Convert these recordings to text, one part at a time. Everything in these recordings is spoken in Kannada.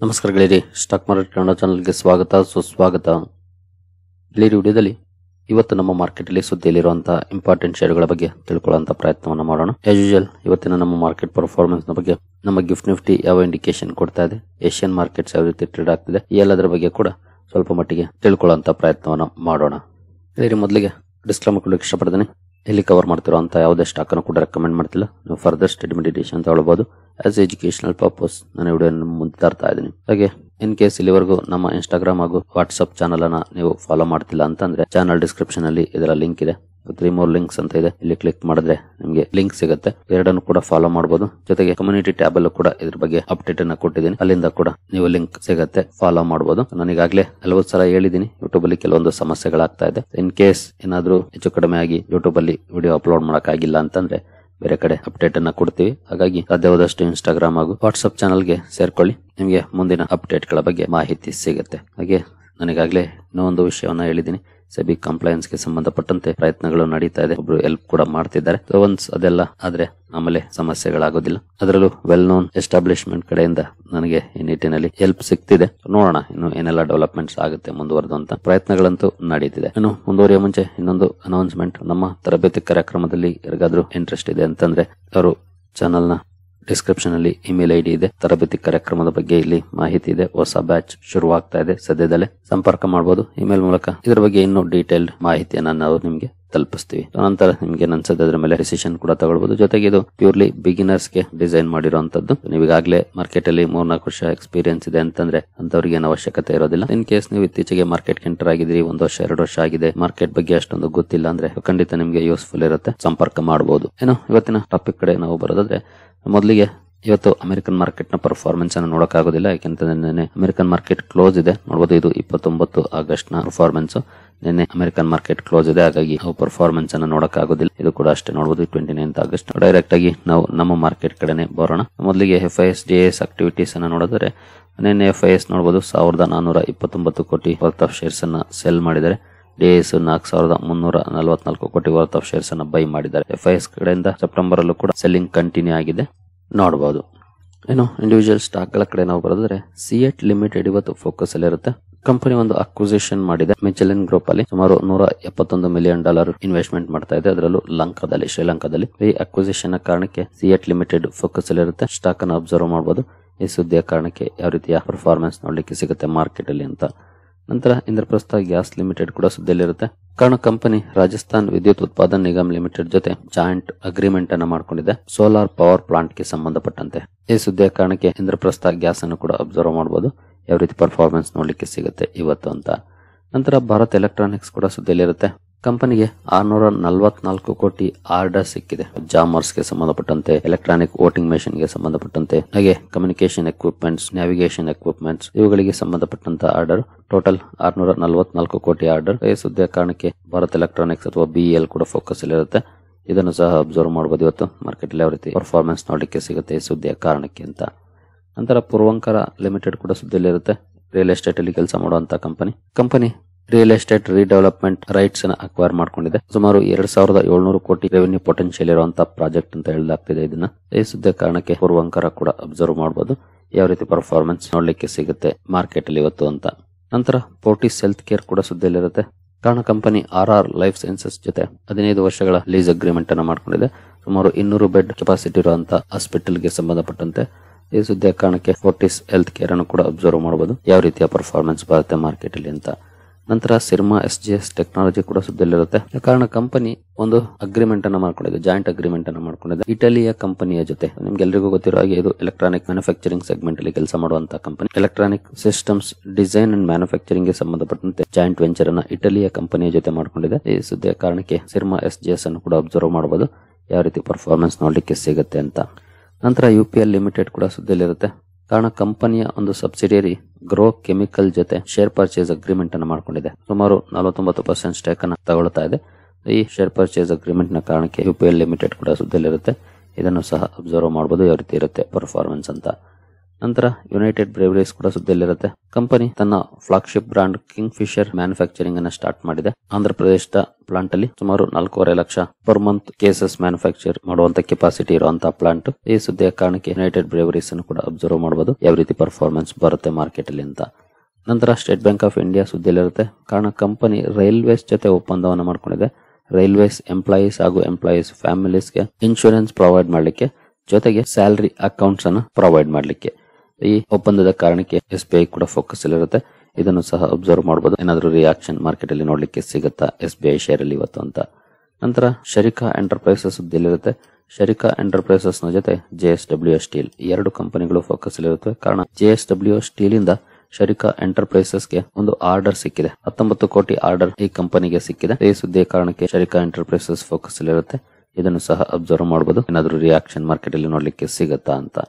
ನಮಸ್ಕಾರ ಗೆಳೆಯರಿ, ಸ್ಟಾಕ್ ಮಾರ್ಕೆಟ್ ಕನ್ನಡ ಚಾನಲ್ಗೆ ಸ್ವಾಗತ ಸುಸ್ವಾಗತ. ಗೆಳೆಯರಿ, ವಿಡಿಯೋದಲ್ಲಿ ಇವತ್ತು ನಮ್ಮ ಮಾರ್ಕೆಟ್ ಅಲ್ಲಿ ಸುದ್ದಿಯಲ್ಲಿರುವಂತಹ ಇಂಪಾರ್ಟೆಂಟ್ ಶೇರುಗಳ ಬಗ್ಗೆ ತಿಳ್ಕೊಳ್ಳುವಂತ ಪ್ರಯತ್ನವನ್ನ ಮಾಡೋಣ. ಆಸ್ ಯೂಶುವಲ್ ಇವತ್ತಿನ ನಮ್ಮ ಮಾರ್ಕೆಟ್ ಪರ್ಫಾರ್ಮೆನ್ಸ್ ನ ಬಗ್ಗೆ ನಮ್ಮ ಗಿಫ್ಟ್ ನಿಫ್ಟಿ ಯಾವ ಇಂಡಿಕೇಶನ್ ಕೊಡ್ತಾ ಇದೆ, ಏಷ್ಯನ್ ಮಾರ್ಕೆಟ್ಸ್ ಯಾವ ರೀತಿ ಟ್ರೇಡ್ ಆಗ್ತಿದೆ, ಈ ಎಲ್ಲದರ ಬಗ್ಗೆ ಕೂಡ ಸ್ವಲ್ಪ ಮಟ್ಟಿಗೆ ತಿಳ್ಕೊಳ್ಳುವಂತ ಪ್ರಯತ್ನವನ್ನ ಮಾಡೋಣ. ಗೆಳೆಯರಿ, ಮೊದಲಿಗೆ ಡಿಸ್ಕ್ಲೇಮರ್ ಕೊಡಲಿಕ್ಕೆ ಇಷ್ಟಪಡ್ತೀನಿ. ಇಲ್ಲಿ ಕವರ್ ಮಾಡ್ತಿರುವಂತಹ ಯಾವುದೇ ಸ್ಟಾಕ್ ಅನ್ನು ಕೂಡ ರೆಕಮೆಂಡ್ ಮಾಡ್ತಿಲ್ಲ. ನೀವು ಫರ್ದರ್ ಸ್ಟಡಿ ಮೆಡಿಟೇಷನ್ ಅಂತ ಹೇಳ್ಬೋದು. ಆಸ್ ಎಜುಕೇಶನಲ್ ಪರ್ಪಸ್ ನಾನು ವಿಡಿಯೋ ಮುಂದೆ ತರ್ತಾ ಇದ್ದೀನಿ. ಹಾಗೆ ಇನ್ ಕೇಸ್ ಇಲ್ಲಿವರೆಗೂ ನಮ್ಮ ಇನ್ಸ್ಟಾಗ್ರಾಮ್ ಹಾಗೂ ವಾಟ್ಸ್ಆಪ್ ಚಾನಲ್ ಅನ್ನ ನೀವು ಫಾಲೋ ಮಾಡ್ತಿಲ್ಲ ಅಂತಂದ್ರೆ ಚಾನಲ್ ಡಿಸ್ಕ್ರಿಪ್ಷನ್ ಅಲ್ಲಿ ಇದರ ಲಿಂಕ್ ಇದೆ. 3 more ಲಿಂಕ್ಸ್ ಅಂತ ಇದೆ. ಇಲ್ಲಿ ಕ್ಲಿಕ್ ಮಾಡಿದ್ರೆ ನಿಮಗೆ ಲಿಂಕ್ ಸಿಗುತ್ತೆ. ಎರಡನ್ನು ಕೂಡ ಫಾಲೋ ಮಾಡಬಹುದು. ಜೊತೆಗೆ ಕಮ್ಯುನಿಟಿ ಟ್ಯಾಬ್ ಅಲ್ಲೂ ಕೂಡ ಇದ್ರ ಬಗ್ಗೆ ಅಪ್ಡೇಟ್ ಅನ್ನ ಕೊಟ್ಟಿದ್ದೀನಿ. ಅಲ್ಲಿಂದ ಕೂಡ ನೀವು ಲಿಂಕ್ ಸಿಗುತ್ತೆ, ಫಾಲೋ ಮಾಡಬಹುದು. ನಾನು ಈಗಾಗಲೇ 40 ಸಲ ಹೇಳಿದ್ದೀನಿ, ಯೂಟ್ಯೂಬ್ ಅಲ್ಲಿ ಕೆಲವೊಂದು ಸಮಸ್ಯೆಗಳಾಗ್ತಾ ಇದೆ. ಇನ್ ಕೇಸ್ ಏನಾದ್ರೂ ಹೆಚ್ಚು ಕಡಿಮೆ ಆಗಿ ಯೂಟ್ಯೂಬ್ ಅಲ್ಲಿ ವಿಡಿಯೋ ಅಪ್ಲೋಡ್ ಮಾಡಕ್ ಆಗಿಲ್ಲ ಅಂತಂದ್ರೆ ಬೇರೆ ಕಡೆ ಅಪ್ಡೇಟ್ ಅನ್ನ ಕೊಡ್ತೀವಿ. ಹಾಗಾಗಿ ಸಾಧ್ಯವಾದಷ್ಟು ಇನ್ಸ್ಟಾಗ್ರಾಮ್ ಹಾಗೂ ವಾಟ್ಸ್ಆಪ್ ಚಾನಲ್ಗೆ ಸೇರ್ಕೊಳ್ಳಿ. ನಿಮಗೆ ಮುಂದಿನ ಅಪ್ಡೇಟ್ ಗಳ ಬಗ್ಗೆ ಮಾಹಿತಿ ಸಿಗುತ್ತೆ. ಹಾಗೆ ನನಗಾಗ್ಲೇ ಇನ್ನೊಂದು ವಿಷಯವನ್ನ ಹೇಳಿದ್ದೀನಿ. ಸೆಬಿ ಕಂಪ್ಲೈನ್ಸ್ ಗೆ ಸಂಬಂಧಪಟ್ಟಂತೆ ಪ್ರಯತ್ನಗಳು ನಡೀತಾ ಇದೆ. ಒಬ್ರು ಹೆಲ್ಪ್ ಕೂಡ ಮಾಡ್ತಿದ್ದಾರೆ. ಒನ್ಸ್ ಅದೆಲ್ಲ ಆದ್ರೆ ಆಮೇಲೆ ಸಮಸ್ಯೆಗಳಾಗೋದಿಲ್ಲ. ಅದರಲ್ಲೂ ವೆಲ್ ನೋನ್ ಎಸ್ಟಾಬ್ಲಿಷ್ಮೆಂಟ್ ಕಡೆಯಿಂದ ನನಗೆ ಈ ನಿಟ್ಟಿನಲ್ಲಿ ಹೆಲ್ಪ್ ಸಿಗ್ತಿದೆ. ನೋಡೋಣ ಇನ್ನು ಏನೆಲ್ಲ ಡೆವಲಪ್ಮೆಂಟ್ಸ್ ಆಗುತ್ತೆ ಮುಂದುವರೆದು ಅಂತ. ಪ್ರಯತ್ನಗಳಂತೂ ನಡೀತಿದೆ. ಇನ್ನು ಮುಂದುವರಿಯ ಮುಂಚೆ ಇನ್ನೊಂದು ಅನೌನ್ಸ್ಮೆಂಟ್. ನಮ್ಮ ತರಬೇತಿ ಕಾರ್ಯಕ್ರಮದಲ್ಲಿ ಯಾರಿಗಾದ್ರೂ ಇಂಟ್ರೆಸ್ಟ್ ಇದೆ ಅಂತಂದ್ರೆ ಅವರು ಚಾನಲ್ ನ ಡಿಸ್ಕ್ರಿಪ್ಷನ್ ಅಲ್ಲಿ ಇಮೇಲ್ ಐಡಿ ಇದೆ. ತರಬೇತಿ ಕಾರ್ಯಕ್ರಮದ ಬಗ್ಗೆ ಇಲ್ಲಿ ಮಾಹಿತಿ ಇದೆ. ಹೊಸ ಬ್ಯಾಚ್ ಶುರುವಾಗ್ತಾ ಇದೆ. ಸದ್ಯದಲ್ಲೇ ಸಂಪರ್ಕ ಮಾಡಬಹುದು ಇಮೇಲ್ ಮೂಲಕ. ಇದರ ಬಗ್ಗೆ ಇನ್ನೂ ಡೀಟೇಲ್ಡ್ ಮಾಹಿತಿಯನ್ನ ನಾವು ನಿಮ್ಗೆ ತಲುಪಿಸ್ತೀವಿ. ನಂತರ ನಿಮ್ಗೆ ಅನ್ಸದ ಅದ್ರ ಮೇಲೆ ಡಿಸಿಷನ್ ಕೂಡ ತಗೊಳ್ಬಹುದು. ಜೊತೆಗೆ ಇದು ಪ್ಯೂರ್ಲಿ ಬಿಗಿನರ್ಸ್ ಗೆ ಡಿಸೈನ್ ಮಾಡಿರುವಂತದ್ದು. ನೀವೀಗಾಗಲೇ ಮಾರ್ಕೆಟ್ ಅಲ್ಲಿ 3-4 ವರ್ಷ ಎಕ್ಸ್ಪೀರಿಯನ್ಸ್ ಇದೆ ಅಂತಂದ್ರೆ ಅಂತವ್ರಿಗೆ ಏನು ಅವಶ್ಯಕತೆ ಇರೋದಿಲ್ಲ. ಇನ್ ಕೇಸ್ ನೀವು ಇತ್ತೀಚೆಗೆ ಮಾರ್ಕೆಟ್ ಎಂಟರ್ ಆಗಿದ್ರಿ, 1 ವರ್ಷ 2 ವರ್ಷ ಆಗಿದೆ, ಮಾರ್ಕೆಟ್ ಬಗ್ಗೆ ಅಷ್ಟೊಂದು ಗೊತ್ತಿಲ್ಲ ಅಂದ್ರೆ ಖಂಡಿತ ನಿಮ್ಗೆ ಯೂಸ್ಫುಲ್ ಇರುತ್ತೆ. ಸಂಪರ್ಕ ಮಾಡಬಹುದು. ಏನೋ ಇವತ್ತಿನ ಟಾಪಿಕ್ ಕಡೆ ನಾವು ಬರೋದಾದ್ರೆ, ಮೊದಲಿಗೆ ಇವತ್ತು ಅಮೆರಿಕನ್ ಮಾರ್ಕೆಟ್ ನ ಪರ್ಫಾರ್ಮೆನ್ಸ್ ಅನ್ನು ನೋಡಕ್ಕಾಗೋದಿಲ್ಲ. ಯಾಕೆಂತಂದ್ರೆ ನಿನ್ನೆ ಅಮೆರಿಕನ್ ಮಾರ್ಕೆಟ್ ಕ್ಲೋಸ್ ಇದೆ. ನೋಡಬಹುದು, ಇದು 29 ಆಗಸ್ಟ್ ನ ಪರ್ಫಾರ್ಮೆನ್ಸ್. ನಿನ್ನೆ ಅಮೆರಿಕನ್ ಮಾರ್ಕೆಟ್ ಕ್ಲೋಸ್ ಇದೆ, ಹಾಗಾಗಿ ನಾವು ಪರ್ಫಾರ್ಮೆನ್ಸ್ ಅನ್ನು ನೋಡಕ್ಕಾಗೋದಿಲ್ಲ. ಇದು ಕೂಡ ಅಷ್ಟೇ ನೋಡಬಹುದು, 29 ಆಗಸ್ಟ್. ಡೈರೆಕ್ಟ್ ಆಗಿ ನಾವು ನಮ್ಮ ಮಾರ್ಕೆಟ್ ಕಡೆನೆ ಬರೋಣ. ಮೊದಲಿಗೆ FIS JS ಆಕ್ಟಿವಿಟೀಸ್ ಅನ್ನ ನೋಡಿದ್ರೆ, ನಿನ್ನೆ FIS ನೋಡಬಹುದು 1429 ಕೋಟಿ ವರ್ತ್ ಆಫ್ ಶೇರ್ಸ್ ಅನ್ನ ಸೆಲ್ ಮಾಡಿದ್ದಾರೆ. DAS 4344 ಕೋಟಿ ವರ್ತ್ ಆಫ್ ಶೇರ್ಸ್ ಅನ್ನ ಬೈ ಮಾಡಿದ್ದಾರೆ. FIS ಕಡೆಯಿಂದ ಸೆಪ್ಟೆಂಬರ್ ಅಲ್ಲೂ ಕೂಡ ಸೆಲ್ಲಿಂಗ್ ಕಂಟಿನ್ಯೂ ಆಗಿದೆ ನೋಡಬಹುದು. ಏನು ಇಂಡಿವಿಜುವಲ್ ಸ್ಟಾಕ್ ಗಳ ಕಡೆ ನಾವು ಬರೋದ್ರೆ, ಸಿಯೆಟ್ ಲಿಮಿಟೆಡ್ ಇವತ್ತು ಫೋಕಸ್ ಅಲ್ಲಿ ಇರುತ್ತೆ. ಕಂಪನಿ ಒಂದು ಅಕ್ವಿಸಿಷನ್ ಮಾಡಿದೆ. ಮಿಚೆಲಿನ್ ಗ್ರೂಪ್ ಅಲ್ಲಿ ಸುಮಾರು $171 ಮಿಲಿಯನ್ ಇನ್ವೆಸ್ಟ್ಮೆಂಟ್ ಮಾಡ್ತಾ ಇದೆ. ಅದರಲ್ಲೂ ಶ್ರೀಲಂಕಾದಲ್ಲಿ. ಈ ಅಕ್ವಿಸಿಷನ್ ಕಾರಣಕ್ಕೆ ಸಿಯೆಟ್ ಲಿಮಿಟೆಡ್ ಫೋಕಸ್ ಅಲ್ಲಿ ಇರುತ್ತೆ. ಸ್ಟಾಕ್ ಅನ್ನು ಅಬ್ಸರ್ವ್ ಮಾಡಬಹುದು. ಈ ಸುದ್ದಿಯ ಕಾರಣಕ್ಕೆ ಯಾವ ರೀತಿಯ ಪರ್ಫಾರ್ಮೆನ್ಸ್ ನೋಡ್ಲಿಕ್ಕೆ ಸಿಗುತ್ತೆ ಮಾರ್ಕೆಟ್ ಅಲ್ಲಿ ಅಂತ. ನಂತರ ಇಂದ್ರಪ್ರಸ್ಥ ಗ್ಯಾಸ್ ಲಿಮಿಟೆಡ್ ಕೂಡ ಸುದ್ದಿಯಲ್ಲಿರುತ್ತೆ. ಕಾರಣ ಕಂಪನಿ ರಾಜಸ್ಥಾನ್ ವಿದ್ಯುತ್ ಉತ್ಪಾದನಾ ನಿಗಮ್ ಲಿಮಿಟೆಡ್ ಜೊತೆ ಜಾಯಿಂಟ್ ಅಗ್ರಿಮೆಂಟ್ ಅನ್ನ ಮಾಡ್ಕೊಂಡಿದೆ ಸೋಲಾರ್ ಪವರ್ ಪ್ಲಾಂಟ್ ಗೆ ಸಂಬಂಧಪಟ್ಟಂತೆ. ಈ ಸುದ್ದಿಯ ಕಾರಣಕ್ಕೆ ಇಂದ್ರಪ್ರಸ್ಥ ಗ್ಯಾಸ್ ಅನ್ನು ಕೂಡ ಅಬ್ಸರ್ವ್ ಮಾಡಬಹುದು. ಯಾವ ರೀತಿ ಪರ್ಫಾರ್ಮೆನ್ಸ್ ನೋಡ್ಲಿಕ್ಕೆ ಸಿಗುತ್ತೆ ಇವತ್ತು ಅಂತ. ನಂತರ ಭಾರತ್ ಎಲೆಕ್ಟ್ರಾನಿಕ್ಸ್ ಕೂಡ ಸುದ್ದಿಯಲ್ಲಿರುತ್ತೆ. ಕಂಪನಿಗೆ 644 ಕೋಟಿ ಆರ್ಡರ್ ಸಿಕ್ಕಿದೆ. ಜಾಮರ್ಸ್ ಗೆ ಸಂಬಂಧಪಟ್ಟಂತೆ, ಎಲೆಕ್ಟ್ರಾನಿಕ್ ವೋಟಿಂಗ್ ಮೆಷಿನ್ ಗೆ ಸಂಬಂಧಪಟ್ಟಂತೆ, ಹಾಗೆ ಕಮ್ಯುನಿಕೇಶನ್ ಎಕ್ವಿಪ್ಮೆಂಟ್ಸ್, ನ್ಯಾವಿಗೇಷನ್ ಎಕ್ವಿಪ್ಮೆಂಟ್ಸ್ ಇವುಗಳಿಗೆ ಸಂಬಂಧಪಟ್ಟಂತ ಆರ್ಡರ್. ಟೋಟಲ್ 644 ಕೋಟಿ ಆರ್ಡರ್. ಈ ಸುದ್ದಿಯ ಕಾರಣಕ್ಕೆ ಭಾರತ್ ಎಲೆಕ್ಟ್ರಾನಿಕ್ಸ್ ಅಥವಾ BEL ಕೂಡ ಫೋಕಸ್ ಅಲ್ಲಿರುತ್ತೆ. ಇದನ್ನು ಸಹ ಅಬ್ಸರ್ವ್ ಮಾಡಬಹುದು ಇವತ್ತು ಮಾರ್ಕೆಟ್ ಅಲ್ಲಿ ಯಾವ ರೀತಿ ಪರ್ಫಾರ್ಮೆನ್ಸ್ ನೋಡ್ಲಿಕ್ಕೆ ಸಿಗುತ್ತೆ ಈ ಸುದ್ದಿಯ ಕಾರಣಕ್ಕೆ ಅಂತ. ನಂತರ ಪೂರ್ವಂಕರ ಲಿಮಿಟೆಡ್ ಕೂಡ ಸುದ್ದಿಯಲ್ಲಿರುತ್ತೆ. ರಿಯಲ್ ಎಸ್ಟೇಟ್ ಅಲ್ಲಿ ಕೆಲಸ ಮಾಡುವಂತ company real estate redevelopment rights ಅನ್ನ ಅಕ್ವೈರ್ ಮಾಡ್ಕೊಂಡಿದೆ. ಸುಮಾರು 2700 ಕೋಟಿ ರೆವೆನ್ಯೂ ಪೊಟೆನ್ಶಿಯಲ್ ಇರುವಂತಹ ಪ್ರಾಜೆಕ್ಟ್ ಅಂತ ಹೇಳಲಾಗ್ತಿದೆ ಇದನ್ನ. ಈ ಸುದ್ದಿಯ ಕಾರಣಕ್ಕೆ ಪೂರ್ವಂಕರ ಕೂಡ ಅಬ್ಸರ್ವ್ ಮಾಡಬಹುದು ಯಾವ ರೀತಿ ಪರ್ಫಾರ್ಮೆನ್ಸ್ ನೋಡ್ಲಿಕ್ಕೆ ಸಿಗುತ್ತೆ ಮಾರ್ಕೆಟ್ ಅಲ್ಲಿ ಇವತ್ತು ಅಂತ. ನಂತರ ಫೋರ್ಟಿಸ್ ಹೆಲ್ತ್ ಕೇರ್ ಕೂಡ ಸುದ್ದಿಯಲ್ಲಿರುತ್ತೆ. ಕಾರಣ ಕಂಪನಿ RR ಲೈಫ್ ಸೈನ್ಸಸ್ ಜೊತೆ 15 ವರ್ಷಗಳ ಲೀಸ್ ಅಗ್ರಿಮೆಂಟ್ ಅನ್ನ ಮಾಡ್ಕೊಂಡಿದೆ. ಸುಮಾರು 200 ಬೆಡ್ ಕೆಪಾಸಿಟಿ ಇರುವಂತಹ ಹಾಸ್ಪಿಟಲ್ ಗೆ ಸಂಬಂಧಪಟ್ಟಂತೆ. ಈ ಸುದ್ದಿಯ ಕಾರಣಕ್ಕೆ ಫೋರ್ಟಿಸ್ ಹೆಲ್ತ್ ಕೇರ್ ಅನ್ನು ಕೂಡ ಅಬ್ಸರ್ವ್ ಮಾಡಬಹುದು ಯಾವ ರೀತಿಯ ಪರ್ಫಾರ್ಮೆನ್ಸ್ ಬರುತ್ತೆ ಮಾರ್ಕೆಟ್ ಅಲ್ಲಿ ಅಂತ. ನಂತರ ಸಿರ್ಮಾ SGS ಟೆಕ್ನಾಲಜಿ ಕೂಡ ಸುದ್ದಿಯಲ್ಲಿರುತ್ತೆ. ಕಾರಣ ಕಂಪನಿ ಒಂದು ಅಗ್ರಿಮೆಂಟ್ ಅನ್ನ ಮಾಡ್ಕೊಂಡಿದೆ, ಜಾಯಿಂಟ್ ಅಗ್ರಿಮೆಂಟ್ ಅನ್ನ ಮಾಡ್ಕೊಂಡಿದೆ ಇಟಲಿಯ ಕಂಪನಿಯ ಜೊತೆ. ನಿಮ್ಗೆಲ್ಲರಿಗೂ ಗೊತ್ತಿರೋ ಹಾಗೆ ಇದು ಎಲೆಕ್ಟ್ರಾನಿಕ್ ಮ್ಯಾನುಫ್ಯಾಕ್ಚರಿಂಗ್ ಸೆಗ್ಮೆಂಟ್ ಅಲ್ಲಿ ಕೆಲಸ ಮಾಡುವಂತಹ company. Electronic systems design and manufacturing ಗೆ ಸಂಬಂಧಪಟ್ಟಂತೆ ಜಾಯಿಂಟ್ ವೆಂಚರ್ ಅನ್ನ ಇಟಲಿಯ ಕಂಪನಿಯ ಜೊತೆ ಮಾಡ್ಕೊಂಡಿದೆ. ಈ ಸುದ್ದಿಯ ಕಾರಣಕ್ಕೆ ಸಿರ್ಮಾ SGS ಅನ್ನು ಕೂಡ ಅಬ್ಸರ್ವ್ ಮಾಡಬಹುದು ಯಾವ ರೀತಿ ಪರ್ಫಾರ್ಮೆನ್ಸ್ ನೋಡ್ಲಿಕ್ಕೆ ಸಿಗುತ್ತೆ ಅಂತ. ನಂತರ UPL ಲಿಮಿಟೆಡ್ ಕೂಡ ಸುದ್ದಿಯಲ್ಲಿರುತ್ತೆ. ಕಾರಣ ಕಂಪನಿಯ ಒಂದು ಸಬ್ಸಿಡಿಯರಿ ಗ್ರೋ ಕೆಮಿಕಲ್ ಜೊತೆ ಶೇರ್ ಪರ್ಚೇಸ್ ಅಗ್ರಿಮೆಂಟ್ ಅನ್ನು ಮಾಡ್ಕೊಂಡಿದೆ. ಸುಮಾರು 49% ಸ್ಟೇಕ್ ಅನ್ನು ತಗೊಳ್ತಾ ಇದೆ. ಈ ಶೇರ್ ಪರ್ಚೇಸ್ ಅಗ್ರಿಮೆಂಟ್ ನ ಕಾರಣಕ್ಕೆ UPL ಲಿಮಿಟೆಡ್ ಕೂಡ ಸುದ್ದಿಯಲ್ಲಿರುತ್ತೆ. ಇದನ್ನು ಸಹ ಅಬ್ಸರ್ವ್ ಮಾಡಬಹುದು ಯಾವ ರೀತಿ ಇರುತ್ತೆ ಪರ್ಫಾರ್ಮೆನ್ಸ್ ಅಂತ. ನಂತರ ಯುನೈಟೆಡ್ ಬ್ರೇವರೀಸ್ ಕೂಡ ಸುದ್ದಿಯಲ್ಲಿರುತ್ತೆ. ಕಂಪನಿ ತನ್ನ flagship brand king Fisher manufacturing ಅನ್ನು ಸ್ಟಾರ್ಟ್ ಮಾಡಿದೆ. ಆಂಧ್ರ ಪ್ರದೇಶದ ಪ್ಲಾಂಟ್ ಅಲ್ಲಿ ಸುಮಾರು 4.5 lakh per month cases manufacture ಮಾಡುವಂತ ಕೆಪಾಸಿಟಿ ಇರುವಂತಹ ಪ್ಲಾಂಟ್. ಈ ಸುದ್ದಿಯ ಕಾರಣಕ್ಕೆ ಯುನೈಟೆಡ್ ಬ್ರೇವರೀಸ್ ಅನ್ನು ಕೂಡ ಅಬ್ಸರ್ವ್ ಮಾಡಬಹುದು, ಯಾವ ರೀತಿ ಪರ್ಫಾರ್ಮೆನ್ಸ್ ಬರುತ್ತೆ ಮಾರ್ಕೆಟ್ ಅಲ್ಲಿ ಅಂತ. ನಂತರ ಸ್ಟೇಟ್ ಬ್ಯಾಂಕ್ ಆಫ್ ಇಂಡಿಯಾ ಸುದ್ದಿಯಲ್ಲಿರುತ್ತೆ. ಕಾರಣ ಕಂಪನಿ ರೈಲ್ವೇಸ್ ಜೊತೆ ಒಪ್ಪಂದವನ್ನು ಮಾಡ್ಕೊಂಡಿದೆ. ರೈಲ್ವೇಸ್ ಎಂಪ್ಲಾಯೀಸ್ ಹಾಗೂ ಎಂಪ್ಲಾಯೀಸ್ ಫ್ಯಾಮಿಲೀಸ್ಗೆ ಇನ್ಶೂರೆನ್ಸ್ ಪ್ರೊವೈಡ್ ಮಾಡಲಿಕ್ಕೆ, ಜೊತೆಗೆ ಸ್ಯಾಲರಿ ಅಕೌಂಟ್ಸ್ ಅನ್ನು ಪ್ರೊವೈಡ್ ಮಾಡಲಿಕ್ಕೆ. ಈ ಒಪ್ಪಂದದ ಕಾರಣಕ್ಕೆ SBI ಕೂಡ ಫೋಕಸ್ ಅಲ್ಲಿರುತ್ತೆ. ಇದನ್ನು ಸಹ ಅಬ್ಸರ್ವ್ ಮಾಡಬಹುದು. ಏನಾದರೂ ರಿಯಾಕ್ಷನ್ ಮಾರ್ಕೆಟ್ ಅಲ್ಲಿ ನೋಡ್ಲಿಕ್ಕೆ ಸಿಗುತ್ತಾ SBI ಶೇರ್ ಅಲ್ಲಿ ಇವತ್ತು ಅಂತ. ನಂತರ ಶರಿಕಾ ಎಂಟರ್ಪ್ರೈಸಸ್ ಸುದ್ದಿಯಲ್ಲಿರುತ್ತೆ. ಶರಿಕಾ ಎಂಟರ್ಪ್ರೈಸಸ್ ನ ಜೊತೆ JSW ಸ್ಟೀಲ್ ಎರಡು ಕಂಪನಿಗಳು ಫೋಕಸ್ ಅಲ್ಲಿರುತ್ತೆ. ಕಾರಣ JSW ಸ್ಟೀಲ್ ಇಂದ ಶರಿಕಾ ಎಂಟರ್ಪ್ರೈಸಸ್ ಗೆ ಒಂದು ಆರ್ಡರ್ ಸಿಕ್ಕಿದೆ. 19 ಕೋಟಿ ಆರ್ಡರ್ ಈ ಕಂಪನಿಗೆ ಸಿಕ್ಕಿದೆ. ಈ ಸುದ್ದಿಯ ಕಾರಣಕ್ಕೆ ಶರಿಕಾ ಎಂಟರ್ಪ್ರೈಸಸ್ ಫೋಕಸ್ ಅಲ್ಲಿರುತ್ತೆ. ಇದನ್ನು ಸಹ ಅಬ್ಸರ್ವ್ ಮಾಡಬಹುದು. ಏನಾದರೂ ರಿಯಾಕ್ಷನ್ ಮಾರ್ಕೆಟ್ ಅಲ್ಲಿ ನೋಡ್ಲಿಕ್ಕೆ ಸಿಗುತ್ತಾ ಅಂತ.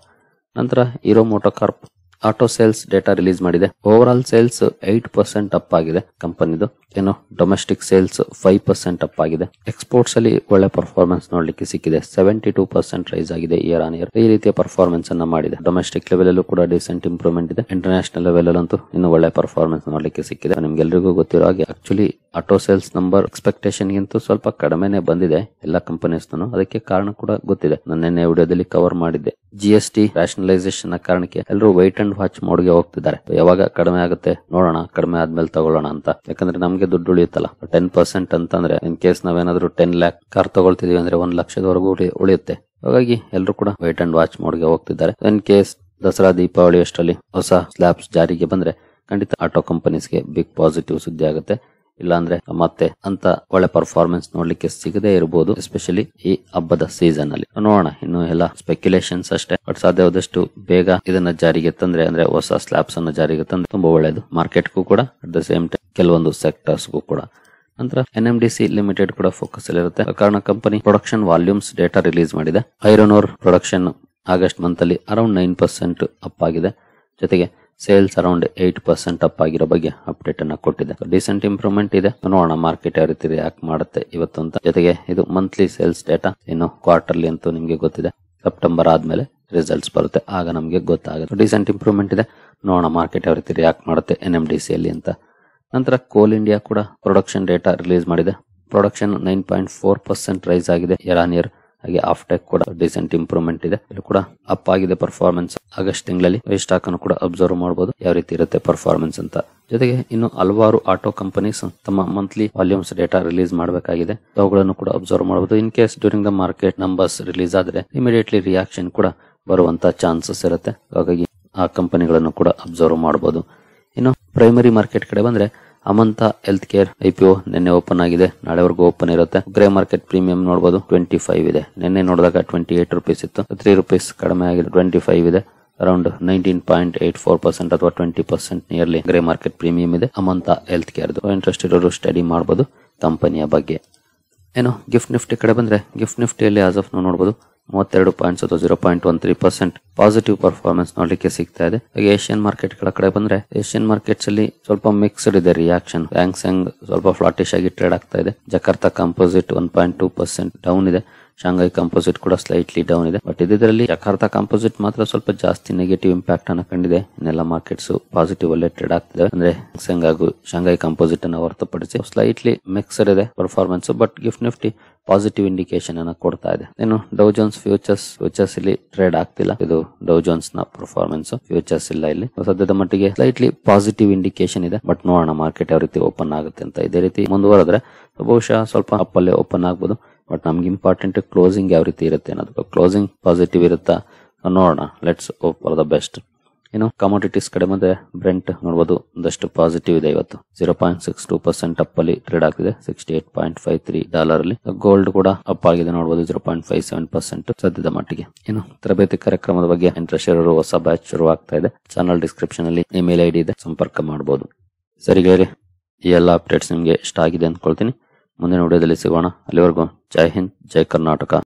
ನಂತರ Hero MotoCorp auto sales data release ಮಾಡಿದೆ. ಓವರ್ ಆಲ್ ಸೇಲ್ಸ್ 8% ಅಪ್ ಆಗಿದೆ ಕಂಪನಿದು. ಏನು ಡೊಮೆಸ್ಟಿಕ್ ಸೇಲ್ಸ್ 5% ಅಪ್ ಆಗಿದೆ. ಎಕ್ಸ್ಪೋರ್ಟ್ಸ್ ಅಲ್ಲಿ ಒಳ್ಳೆ ಪರ್ಫಾರ್ಮೆನ್ಸ್ ನೋಡ್ಲಿಕ್ಕೆ ಸಿಕ್ಕಿದೆ. 72% ರೈಸ್ ಆಗಿದೆ ಇಯರ್ ಆನ್ ಇಯರ್. ಈ ರೀತಿಯ ಪರ್ಫಾರ್ಮೆನ್ಸ್ ಅನ್ನ ಮಾಡಿದೆ. ಡೊಮೆಸ್ಟಿಕ್ ಲೆವೆಲ್ ಅಲ್ಲೂ ಕೂಡ ಡಿಸೆಂಟ್ ಇಂಪ್ರೂವ್ಮೆಂಟ್ ಇದೆ. ಇಂಟರ್ನ್ಯಾಷನಲ್ ಲೆವೆಲ್ ಅಲ್ಲಂತೂ ಇನ್ನು ಒಳ್ಳೆ ಪರ್ಫಾರ್ಮೆನ್ಸ್ ನೋಡ್ಲಿಕ್ಕೆ ಸಿಕ್ಕಿದೆ. ನಿಮ್ಗೆಲ್ರಿಗೂ ಗೊತ್ತಿರೋ ಹಾಗೆ actually auto sales number expectation ಗಿಂತ ಸ್ವಲ್ಪ ಕಡಿಮೆನೆ ಬಂದಿದೆ ಎಲ್ಲ ಕಂಪನೀಸ್. ಅದಕ್ಕೆ ಕಾರಣ ಕೂಡ ಗೊತ್ತಿದೆ, ನಾನು ನಿನ್ನೆ ವಿಡಿಯೋದಲ್ಲಿ ಕವರ್ ಮಾಡಿದ್ದೆ. GST ರ್ಯಾಷನಲೈಸೇಷನ್ ನ ಕಾರಣಕ್ಕೆ ಎಲ್ಲರೂ ವೈಟ್ ಅಂಡ್ ವಾಚ್ ಮೋಡ್ಗೆ ಹೋಗ್ತಿದ್ದಾರೆ. ಯಾವಾಗ ಕಡಿಮೆ ಆಗುತ್ತೆ ನೋಡೋಣ, ಕಡಿಮೆ ಆದ್ಮೇಲೆ ತಗೊಳ್ಳೋಣ ಅಂತ. ಯಾಕಂದ್ರೆ ನಮ್ಗೆ ದುಡ್ಡು ಉಳಿಯುತ್ತಲ್ಲ. 10% ಅಂತಂದ್ರೆ ಇನ್ ಕೇಸ್ ನಾವೇನಾದ್ರೂ 10 ಲ್ಯಾಕ್ ಕಾರ್ ತಗೊಳ್ತಿದೀವಿ ಅಂದ್ರೆ 1 ಲಕ್ಷದವರೆಗೂ ಉಳಿಯುತ್ತೆ. ಹಾಗಾಗಿ ಎಲ್ಲರೂ ಕೂಡ ವೈಟ್ ಅಂಡ್ ವಾಚ್ ಮೋಡ್ಗೆ ಹೋಗ್ತಿದ್ದಾರೆ. ಇನ್ ಕೇಸ್ ದಸರಾ ದೀಪಾವಳಿ ಅಷ್ಟರಲ್ಲಿ ಹೊಸ ಸ್ಲ್ಯಾಬ್ಸ್ ಜಾರಿಗೆ ಬಂದ್ರೆ ಖಂಡಿತ ಆಟೋ ಕಂಪನೀಸ್ಗೆ ಬಿಗ್ ಪಾಸಿಟಿವ್ ಸುದ್ದಿ ಆಗುತ್ತೆ. ಇಲ್ಲಾಂದ್ರೆ ಮತ್ತೆ ಅಂತ ಒಳ್ಳೆ ಪರ್ಫಾರ್ಮೆನ್ಸ್ ನೋಡ್ಲಿಕ್ಕೆ ಸಿಗದೇ ಇರಬಹುದು, ಎಸ್ಪೆಷಲಿ ಈ ಹಬ್ಬದ ಸೀಸನ್ ಅಲ್ಲಿ. ನೋಡೋಣ, ಇನ್ನು ಎಲ್ಲ ಸ್ಪೆಕ್ಯುಲೇಷನ್ಸ್ ಅಷ್ಟೇ. ಬಟ್ ಸಾಧ್ಯವಾದಷ್ಟು ಬೇಗ ಇದನ್ನ ಜಾರಿಗೆ ತಂದ್ರೆ, ಅಂದ್ರೆ ಹೊಸ ಸ್ಲ್ಯಾಬ್ಸ್ ಅನ್ನ ಜಾರಿಗೆ ತಂದ್ರೆ ತುಂಬಾ ಒಳ್ಳೇದು ಮಾರ್ಕೆಟ್ಗೂ ಕೂಡ, ಅಟ್ ದ ಸೇಮ್ ಟೈಮ್ ಕೆಲವೊಂದು ಸೆಕ್ಟರ್ಸ್ಗೂ ಕೂಡ. ನಂತರ NMDC ಲಿಮಿಟೆಡ್ ಕೂಡ ಫೋಕಸ್ ಅಲ್ಲಿರುತ್ತೆ. ಕಾರಣ company production volumes data release ಮಾಡಿದೆ. Iron ore production August month ಅಲ್ಲಿ ಅರೌಂಡ್ 9% ಅಪ್ ಆಗಿದೆ. ಜೊತೆಗೆ ಸೇಲ್ಸ್ ಅರೌಂಡ್ 8% ಅಪ್ ಆಗಿರೋ ಬಗ್ಗೆ ಅಪ್ಡೇಟ್ ಅನ್ನ ಕೊಟ್ಟಿದೆ. ಡಿಸೆಂಟ್ ಇಂಪ್ರೂವ್ಮೆಂಟ್ ಇದೆ. ನೋಡೋಣ ಮಾರ್ಕೆಟ್ ಯಾವ ರೀತಿ ರಿಯಾಕ್ಟ್ ಮಾಡುತ್ತೆ ಇವತ್ತು ಅಂತ. ಜೊತೆಗೆ ಇದು ಮಂತ್ಲಿ ಸೇಲ್ಸ್ ಡೇಟಾ, ಇನ್ನು ಕ್ವಾರ್ಟರ್ಲಿ ಅಂತೂ ನಿಮ್ಗೆ ಗೊತ್ತಿದೆ, ಸೆಪ್ಟೆಂಬರ್ ಆದ್ಮೇಲೆ ರಿಸಲ್ಟ್ಸ್ ಬರುತ್ತೆ, ಆಗ ನಮ್ಗೆ ಗೊತ್ತಾಗುತ್ತೆ. ಡಿಸೆಂಟ್ ಇಂಪ್ರೂವ್ಮೆಂಟ್ ಇದೆ. ನೋಡೋಣ ಮಾರ್ಕೆಟ್ ಯಾವ ರೀತಿ ರಿಯಾಕ್ಟ್ ಮಾಡುತ್ತೆ NMDC ಅಲ್ಲಿ ಅಂತ. ನಂತರ ಕೋಲ್ ಇಂಡಿಯಾ ಕೂಡ ಪ್ರೊಡಕ್ಷನ್ ಡೇಟಾ ರಿಲೀಸ್ ಮಾಡಿದೆ. ಪ್ರೊಡಕ್ಷನ್ 9.4% ರೈಸ್ ಆಗಿದೆ ಇಯರ್ ಆನ್ ಇಯರ್. ಹಾಗೆ ಆಫ್ಟೆಕ್ ಕೂಡ ಡಿಸೆಂಟ್ ಇಂಪ್ರೂವ್ಮೆಂಟ್ ಇದೆ, ಇದು ಕೂಡ ಅಪ್ ಆಗಿದೆ ಪರ್ಫಾರ್ಮೆನ್ಸ್. ಆಗಸ್ಟ್ ತಿಂಗಳಲ್ಲಿ ಈ ಸ್ಟಾಕ್ ಅನ್ನು ಕೂಡ ಅಬ್ಸರ್ವ್ ಮಾಡಬಹುದು ಯಾವ ರೀತಿ ಇರುತ್ತೆ ಪರ್ಫಾರ್ಮೆನ್ಸ್ ಅಂತ. ಜೊತೆಗೆ ಇನ್ನು ಹಲವಾರು ಆಟೋ ಕಂಪನೀಸ್ ತಮ್ಮ ಮಂತ್ಲಿ ವಾಲ್ಯೂಮ್ಸ್ ಡೇಟಾ ರಿಲೀಸ್ ಮಾಡಬೇಕಾಗಿದೆ. ಅವುಗಳನ್ನು ಕೂಡ ಅಬ್ಸರ್ವ್ ಮಾಡಬಹುದು. In case during the market numbers release ಆದ್ರೆ ಇಮಿಡಿಯೇಟ್ಲಿ ರಿಯಾಕ್ಷನ್ ಕೂಡ ಬರುವಂತ ಚಾನ್ಸಸ್ ಇರುತ್ತೆ. ಹಾಗಾಗಿ ಆ ಕಂಪನಿಗಳನ್ನು ಕೂಡ ಅಬ್ಸರ್ವ್ ಮಾಡಬಹುದು. ಇನ್ನು ಪ್ರೈಮರಿ ಮಾರ್ಕೆಟ್ ಕಡೆ ಬಂದ್ರೆ ಅಮಂತ ಹೆಲ್ತ್ ಕೇರ್ IPO ನಿನ್ನೆ ಓಪನ್ ಆಗಿದೆ, ನಾಳೆವರೆಗೂ ಓಪನ್ ಇರುತ್ತೆ. ಗ್ರೇ ಮಾರ್ಕೆಟ್ ಪ್ರೀಮಿಯಂ ನೋಡಬಹುದು 25 ಇದೆ. ನಿನ್ನೆ ನೋಡಿದಾಗ 28 ರೂಪೀಸ್ ಇತ್ತು, 3 ರೂಪೀಸ್ ಕಡಿಮೆ ಆಗಿದೆ, 25 ಇದೆ. ಅರೌಂಡ್ 19.84% ಅಥವಾ 20% ನಿಯರ್ಲಿ ಗ್ರೇ ಮಾರ್ಕೆಟ್ ಪ್ರೀಮಿಯಂ ಇದೆ ಅಮಂತ ಹೆಲ್ತ್ ಕೇರ್. ಇಂಟ್ರೆಸ್ಟ್ ಇರೋರು ಸ್ಟಡಿ ಮಾಡಬಹುದು ಕಂಪನಿಯ ಬಗ್ಗೆ. ಏನು ಗಿಫ್ಟ್ ನಿಫ್ಟಿ ಕಡೆ ಬಂದ್ರೆ ಗಿಫ್ಟ್ ನಿಫ್ಟಿಯಲ್ಲಿ ಆಸ್ ಆಫ್ ನಾವು ನೋಡಬಹುದು 32 ಪಾಯಿಂಟ್ಸ್ ಅಥವಾ 0.13% ಪಾಸಿಟಿವ್ ಪರ್ಫಾರ್ಮೆನ್ಸ್ ನೋಡ್ಲಿಕ್ಕೆ ಸಿಗ್ತಾ ಇದೆ. ಹಾಗೆ ಏಷ್ಯನ್ ಮಾರ್ಕೆಟ್ ಕಡೆ ಬಂದ್ರೆ ಏಷ್ಯನ್ ಮಾರ್ಕೆಟ್ಸ್ ಅಲ್ಲಿ ಸ್ವಲ್ಪ ಮಿಕ್ಸ್ಡ್ ಇದೆ ರಿಯಾಕ್ಷನ್. ಹ್ಯಾಂಗ್ಸೆಂಗ್ ಸ್ವಲ್ಪ ಫ್ಲಾಟಿಶ್ ಆಗಿ ಟ್ರೇಡ್ ಆಗ್ತಾ ಇದೆ. ಜಕಾರ್ತಾ ಕಾಂಪೋಸಿಟ್ 1.2% ಡೌನ್ ಇದೆ. ಶಾಂಘೈ ಕಾಂಪೋಸಿಟ್ ಕೂಡ ಸ್ಲೈಟ್ಲಿ ಡೌನ್ ಇದೆ. ಬಟ್ ಇದರಲ್ಲಿ ಜಕಾರ್ತಾ ಕಾಂಪೋಸಿಟ್ ಮಾತ್ರ ಸ್ವಲ್ಪ ಜಾಸ್ತಿ ನೆಗೆಟಿವ್ ಇಂಪ್ಯಾಕ್ಟ್ ಅನ್ನ ಕಂಡಿದೆ. ಇನ್ನೆಲ್ಲ ಮಾರ್ಕೆಟ್ಸ್ ಪಾಸಿಟಿವ್ ಅಲ್ಲೇ ಟ್ರೇಡ್ ಆಗ್ತಿದೆ. ಅಂದ್ರೆ ಹ್ಯಾಂಗ್ಸೆಂಗ್ ಹಾಗೂ ಶಾಂಘೈ ಕಾಂಪೋಸಿಟ್ ಅನ್ನ ಹೊರತುಪಡಿಸಿ ಸ್ಲೈಟ್ಲಿ ಮಿಕ್ಸ್ಡ್ ಇದೆ performance. But gift Nifty positive indication ಅನ್ನ ಕೊಡ್ತಾ ಇದೆ. ಇನ್ನು ಡೌ ಜೋನ್ಸ್ ಫ್ಯೂಚರ್ಸ್ ಇಲ್ಲಿ ಟ್ರೇಡ್ ಆಗ್ತಿಲ್ಲ. ಇದು ಡೌ ಜೋನ್ಸ್ ನ ಪರ್ಫಾರ್ಮೆನ್ಸ್, ಫ್ಯೂಚರ್ಸ್ ಇಲ್ಲ ಇಲ್ಲಿ. ಸದ್ಯದ ಮಟ್ಟಿಗೆ ಸ್ಲೈಟ್ಲಿ ಪಾಸಿಟಿವ್ ಇಂಡಿಕೇಶನ್ ಇದೆ. ಬಟ್ ನೋಡೋಣ ಮಾರ್ಕೆಟ್ ಯಾವ ರೀತಿ ಓಪನ್ ಆಗುತ್ತೆ ಅಂತ. ಇದೇ ರೀತಿ ಮುಂದುವರೆದ್ರೆ ಬಹುಶಃ ಸ್ವಲ್ಪ ಅಪ್ಪಲ್ಲೇ ಓಪನ್ ಆಗ್ಬೋದು. ಬಟ್ ನಮ್ಗೆ ಇಂಪಾರ್ಟೆಂಟ್ ಕ್ಲೋಸಿಂಗ್ ಯಾವ ರೀತಿ ಇರುತ್ತೆ ಅನ್ನೋದು. ಕ್ಲೋಸಿಂಗ್ ಪಾಸಿಟಿವ್ ಇರುತ್ತಾ ನೋಡೋಣ. Let's hope for the best. ಇನ್ನು ಕಮೋಡಿಟೀಸ್ ಕಡೆ ಬಂದ್ರೆ ಬ್ರೆಂಟ್ ನೋಡಬಹುದು ಒಂದಷ್ಟು ಪಾಸಿಟಿವ್ ಇದೆ. ಇವತ್ತು 0.62% ಅಪ್ ಅಲ್ಲಿ ಟ್ರೇಡ್ ಆಗ್ತಿದೆ, $68.53 ಅಲ್ಲಿ. ಗೋಲ್ಡ್ ಕೂಡ ಅಪ್ ಆಗಿದೆ ನೋಡಬಹುದು 0.57% ಸದ್ಯದ ಮಟ್ಟಿಗೆ. ಇನ್ನು ತರಬೇತಿ ಕಾರ್ಯಕ್ರಮದ ಬಗ್ಗೆ ಇಂಟ್ರೆಸ್ಟ್ ಇರೋರು ಹೊಸ ಬ್ಯಾಚ್ ಶುರು ಆಗ್ತಾ ಇದೆ. ಚಾನಲ್ ಡಿಸ್ಕ್ರಿಪ್ಷನ್ ಅಲ್ಲಿ ಇಮೇಲ್ ID ಇದೆ, ಸಂಪರ್ಕ ಮಾಡಬಹುದು. ಸರಿ ಗೆಳೆಯರೆ, ಈ ಎಲ್ಲ ಅಪ್ಡೇಟ್ಸ್ ನಿಮ್ಗೆ ಇಷ್ಟ ಆಗಿದೆ ಅಂದ್ಕೊಳ್ತೀನಿ. ಮುಂದಿನ ವಿಡಿಯೋದಲ್ಲಿ ಸಿಗೋಣ. ಅಲ್ಲಿವರೆಗೂ ಜೈ ಹಿಂದ್, ಜೈ ಕರ್ನಾಟಕ.